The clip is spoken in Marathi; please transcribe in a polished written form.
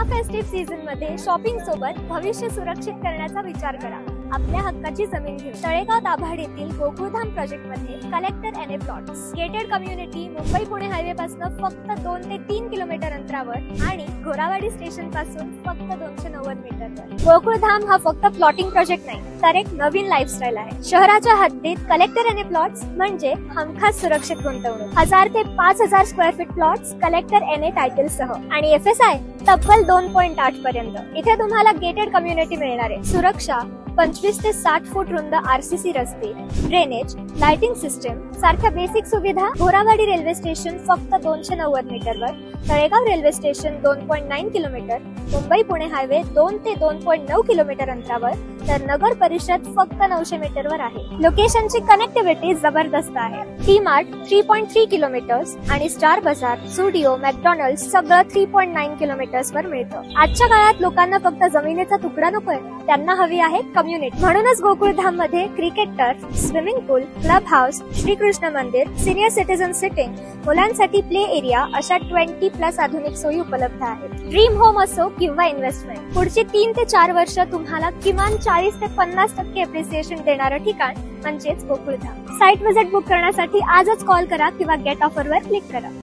या फेस्टिव्ह सीझन मध्ये शॉपिंग सोबत भविष्य सुरक्षित करण्याचा विचार करा। आपल्या हक्काची जमीन घेऊन तळेगाव दाभाड येथील गोकुळधाम प्रोजेक्ट मध्ये collector NA plots gated community Mumbai Pune highway पासून फक्त 2 ते 3 किलोमीटर अंतरावर आणि घोरावाडी स्टेशन पासून फक्त 290 मीटरवर। गोकुळधाम हा फक्त प्लॉटिंग प्रोजेक्ट नाही तर एक नवीन लाईफस्टाईल आहे। शहराच्या हद्दीत कलेक्टर एनए प्लॉट्स म्हणजे हमखास सुरक्षित गुंतवणूक। 1000 ते 5000 square feet plots collector NA title सह आणि एफएसआय तब्बल 2.8 पर्यंत। इथे तुम्हाला गेटेड कम्युनिटी मिळणार आहे, सुरक्षा, 25 ते 60 फूट रुंद आरसीसी रस्ते, ड्रेनेज, लाइटिंग सिस्टम सारख्या बेसिक सुविधा। घोरावाडी रेल्वे स्टेशन फक्त 290 मीटरवर, Talegaon railway station 2.9 kilometre, Mumbai Pune highway 2 ते 2.9 किलोमीटर अंतरावर, तर नगर परिषद फक्त 900 मीटरवर आहे। लोकेशनची कनेक्टिव्हिटी जबरदस्त आहे। टी मार्ट 3.3 किलोमीटर्स आणि स्टार बाजार, स्टुडिओ, मॅकडॉनल्ड्स सगळं 3.9 किलोमीटर्स वर मिळतं। आजच्या काळात लोकांना फक्त जमिनीचा तुकडा नकोय, त्यांना हवी आहे कम्युनिटी। म्हणूनच गोकुळधाम मध्ये क्रिकेट टर्फ, स्विमिंग पूल, क्लब हाऊस, श्रीकृष्ण मंदिर, सिनियर सिटीजन सिटिंग, मुलांसाठी प्ले एरिया अशा 20+ आधुनिक सोयी उपलब्ध आहेत। ड्रीम होम असो किंवा इन्व्हेस्टमेंट, पुढची 3 ते 4 वर्ष तुम्हाला किमान 40 ते 50% एप्रिसिएशन देणारं ठिकाण म्हणजेच गोकुळधाम। साइट व्हिजिट बुक करण्यासाठी आजच कॉल करा किंवा गेट ऑफर वर क्लिक करा।